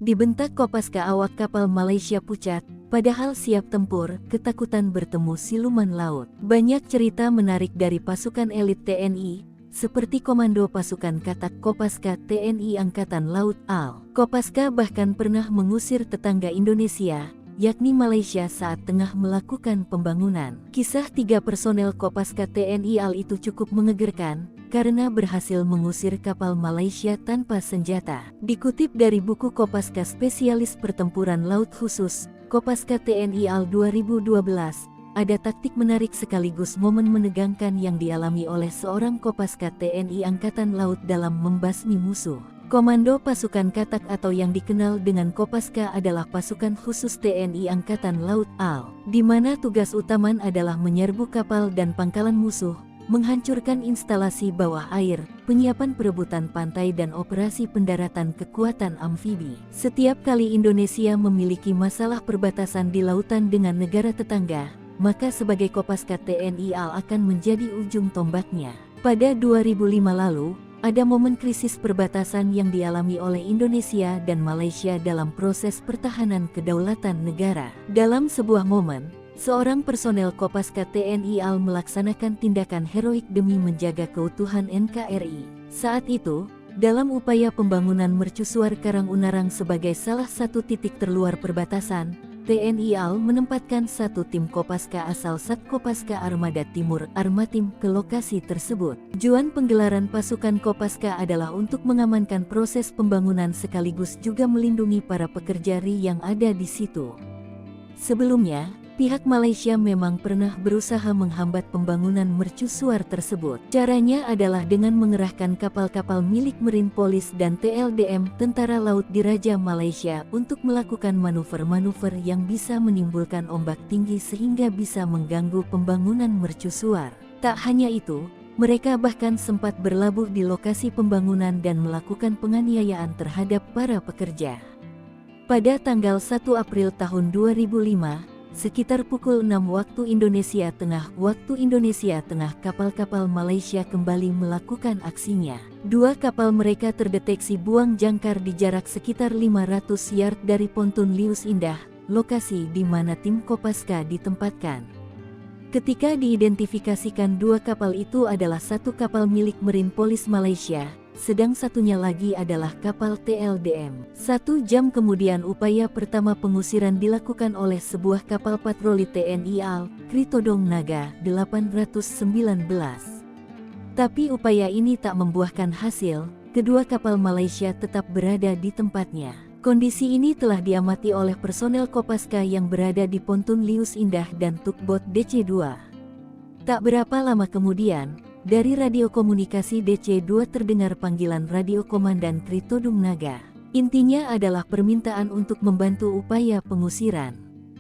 Dibentak Kopaska, awak kapal Malaysia pucat, padahal siap tempur, ketakutan bertemu siluman laut. Banyak cerita menarik dari pasukan elit TNI, seperti Komando Pasukan Katak Kopaska TNI Angkatan Laut AL. Kopaska bahkan pernah mengusir tetangga Indonesia, yakni Malaysia saat tengah melakukan pembangunan. Kisah 3 personel Kopaska TNI AL itu cukup mengegerkan, karena berhasil mengusir kapal Malaysia tanpa senjata. Dikutip dari buku Kopaska Spesialis Pertempuran Laut Khusus, Kopaska TNI AL 2012, ada taktik menarik sekaligus momen menegangkan yang dialami oleh seorang Kopaska TNI Angkatan Laut dalam membasmi musuh. Komando Pasukan Katak atau yang dikenal dengan Kopaska adalah pasukan khusus TNI Angkatan Laut AL, di mana tugas utama adalah menyerbu kapal dan pangkalan musuh, menghancurkan instalasi bawah air, penyiapan perebutan pantai dan operasi pendaratan kekuatan amfibi. Setiap kali Indonesia memiliki masalah perbatasan di lautan dengan negara tetangga, maka sebagai Kopaska TNI AL akan menjadi ujung tombaknya. Pada 2005 lalu, ada momen krisis perbatasan yang dialami oleh Indonesia dan Malaysia dalam proses pertahanan kedaulatan negara. Dalam sebuah momen, seorang personel Kopaska TNI AL melaksanakan tindakan heroik demi menjaga keutuhan NKRI. Saat itu, dalam upaya pembangunan mercusuar Karangunarang sebagai salah satu titik terluar perbatasan, TNI AL menempatkan satu tim Kopaska asal Sat Kopaska Armada Timur Armatim ke lokasi tersebut. Tujuan penggelaran pasukan Kopaska adalah untuk mengamankan proses pembangunan sekaligus juga melindungi para pekerja RI yang ada di situ. Sebelumnya, pihak Malaysia memang pernah berusaha menghambat pembangunan mercusuar tersebut. Caranya adalah dengan mengerahkan kapal-kapal milik Marine Police dan TLDM Tentara Laut Diraja Malaysia untuk melakukan manuver-manuver yang bisa menimbulkan ombak tinggi sehingga bisa mengganggu pembangunan mercusuar. Tak hanya itu, mereka bahkan sempat berlabuh di lokasi pembangunan dan melakukan penganiayaan terhadap para pekerja. Pada tanggal 1 April tahun 2005, sekitar pukul 6 waktu Indonesia Tengah, kapal-kapal Malaysia kembali melakukan aksinya. 2 kapal mereka terdeteksi buang jangkar di jarak sekitar 500 yard dari Pontun Lius Indah, lokasi di mana tim Kopaska ditempatkan. Ketika diidentifikasikan 2 kapal itu adalah satu kapal milik Marine Police Malaysia, sedang satunya lagi adalah kapal TLDM. 1 jam kemudian upaya pertama pengusiran dilakukan oleh sebuah kapal patroli TNI AL, Kritodong Naga 819. Tapi upaya ini tak membuahkan hasil, kedua kapal Malaysia tetap berada di tempatnya. Kondisi ini telah diamati oleh personel Kopaska yang berada di Pontun Lius Indah dan Tukbot DC-2. Tak berapa lama kemudian, dari radio komunikasi DC-2 terdengar panggilan radio Komandan Kritodong Naga. Intinya adalah permintaan untuk membantu upaya pengusiran.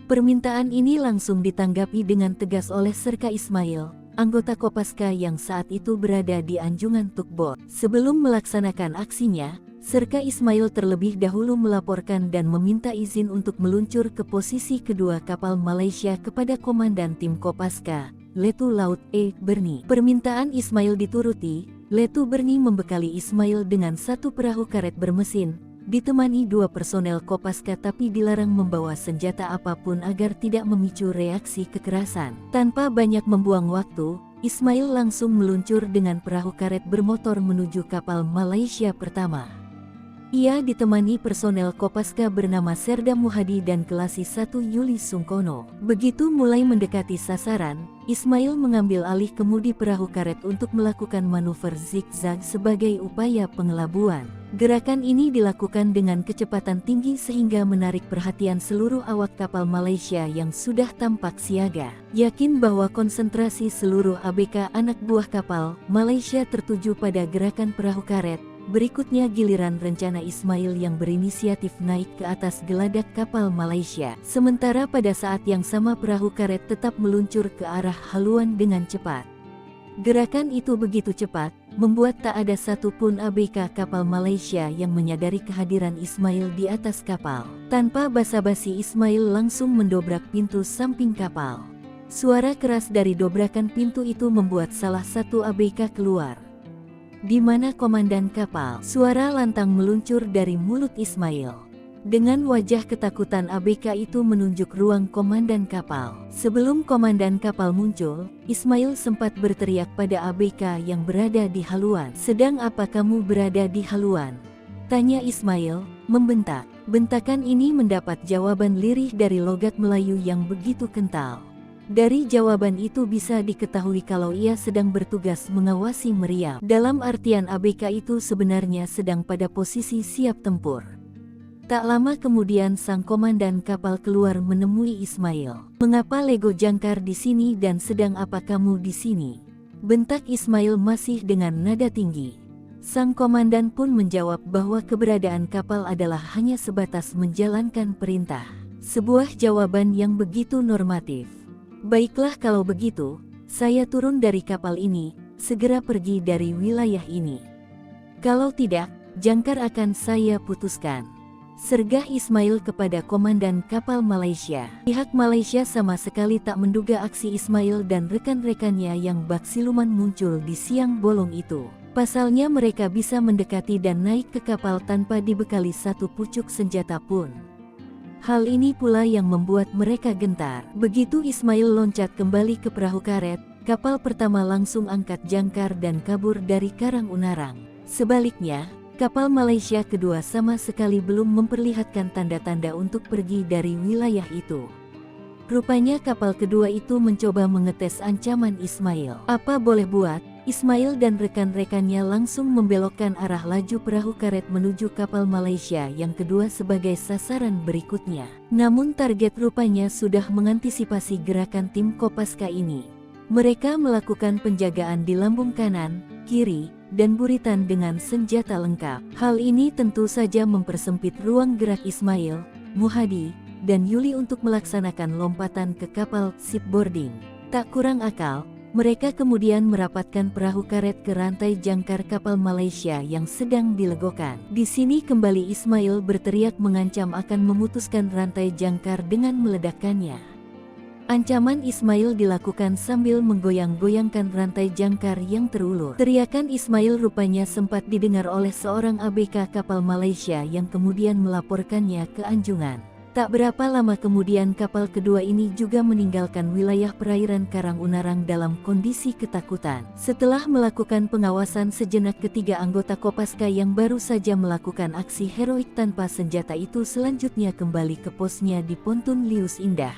Permintaan ini langsung ditanggapi dengan tegas oleh Serka Ismail, anggota Kopaska yang saat itu berada di Anjungan Tukbot. Sebelum melaksanakan aksinya, Serka Ismail terlebih dahulu melaporkan dan meminta izin untuk meluncur ke posisi kedua kapal Malaysia kepada Komandan Tim Kopaska, Letu Laut E. Berni. Permintaan Ismail dituruti, Letu Berni membekali Ismail dengan 1 perahu karet bermesin, ditemani 2 personel Kopaska tapi dilarang membawa senjata apapun agar tidak memicu reaksi kekerasan. Tanpa banyak membuang waktu, Ismail langsung meluncur dengan perahu karet bermotor menuju kapal Malaysia pertama. Ia ditemani personel Kopaska bernama Serda Muhadi dan Kelasi 1 Yuli Sungkono. Begitu mulai mendekati sasaran, Ismail mengambil alih kemudi perahu karet untuk melakukan manuver zigzag sebagai upaya pengelabuan. Gerakan ini dilakukan dengan kecepatan tinggi sehingga menarik perhatian seluruh awak kapal Malaysia yang sudah tampak siaga. Yakin bahwa konsentrasi seluruh ABK anak buah kapal Malaysia tertuju pada gerakan perahu karet, berikutnya giliran rencana Ismail yang berinisiatif naik ke atas geladak kapal Malaysia. Sementara pada saat yang sama perahu karet tetap meluncur ke arah haluan dengan cepat. Gerakan itu begitu cepat, membuat tak ada satupun ABK kapal Malaysia yang menyadari kehadiran Ismail di atas kapal. Tanpa basa-basi Ismail langsung mendobrak pintu samping kapal. Suara keras dari dobrakan pintu itu membuat salah satu ABK keluar. Di mana komandan kapal? Suara lantang meluncur dari mulut Ismail. Dengan wajah ketakutan ABK itu menunjuk ruang komandan kapal. Sebelum komandan kapal muncul, Ismail sempat berteriak pada ABK yang berada di haluan. "Sedang apa kamu berada di haluan?" tanya Ismail, membentak. Bentakan ini mendapat jawaban lirih dari logat Melayu yang begitu kental. Dari jawaban itu bisa diketahui kalau ia sedang bertugas mengawasi meriam. Dalam artian ABK itu sebenarnya sedang pada posisi siap tempur. Tak lama kemudian sang komandan kapal keluar menemui Ismail. "Mengapa Lego jangkar di sini dan sedang apa kamu di sini?" bentak Ismail masih dengan nada tinggi. Sang komandan pun menjawab bahwa keberadaan kapal adalah hanya sebatas menjalankan perintah. Sebuah jawaban yang begitu normatif. "Baiklah kalau begitu, saya turun dari kapal ini, segera pergi dari wilayah ini. Kalau tidak, jangkar akan saya putuskan," sergah Ismail kepada komandan kapal Malaysia. Pihak Malaysia sama sekali tak menduga aksi Ismail dan rekan-rekannya yang bak siluman muncul di siang bolong itu. Pasalnya mereka bisa mendekati dan naik ke kapal tanpa dibekali satu pucuk senjata pun. Hal ini pula yang membuat mereka gentar. Begitu Ismail loncat kembali ke perahu karet, kapal pertama langsung angkat jangkar dan kabur dari Karang Unarang. Sebaliknya, kapal Malaysia kedua sama sekali belum memperlihatkan tanda-tanda untuk pergi dari wilayah itu. Rupanya kapal kedua itu mencoba mengetes ancaman Ismail. Apa boleh buat, Ismail dan rekan-rekannya langsung membelokkan arah laju perahu karet menuju kapal Malaysia yang kedua sebagai sasaran berikutnya. Namun target rupanya sudah mengantisipasi gerakan tim Kopaska ini. Mereka melakukan penjagaan di lambung kanan, kiri, dan buritan dengan senjata lengkap. Hal ini tentu saja mempersempit ruang gerak Ismail, Muhadi, dan Yuli untuk melaksanakan lompatan ke kapal shipboarding. Tak kurang akal, mereka kemudian merapatkan perahu karet ke rantai jangkar kapal Malaysia yang sedang dilegokan. Di sini kembali Ismail berteriak mengancam akan memutuskan rantai jangkar dengan meledakkannya. Ancaman Ismail dilakukan sambil menggoyang-goyangkan rantai jangkar yang terulur. Teriakan Ismail rupanya sempat didengar oleh seorang ABK kapal Malaysia yang kemudian melaporkannya ke Anjungan. Tak berapa lama kemudian kapal kedua ini juga meninggalkan wilayah perairan Karang Unarang dalam kondisi ketakutan. Setelah melakukan pengawasan sejenak, ketiga anggota Kopaska yang baru saja melakukan aksi heroik tanpa senjata itu selanjutnya kembali ke posnya di Pontun Lius Indah.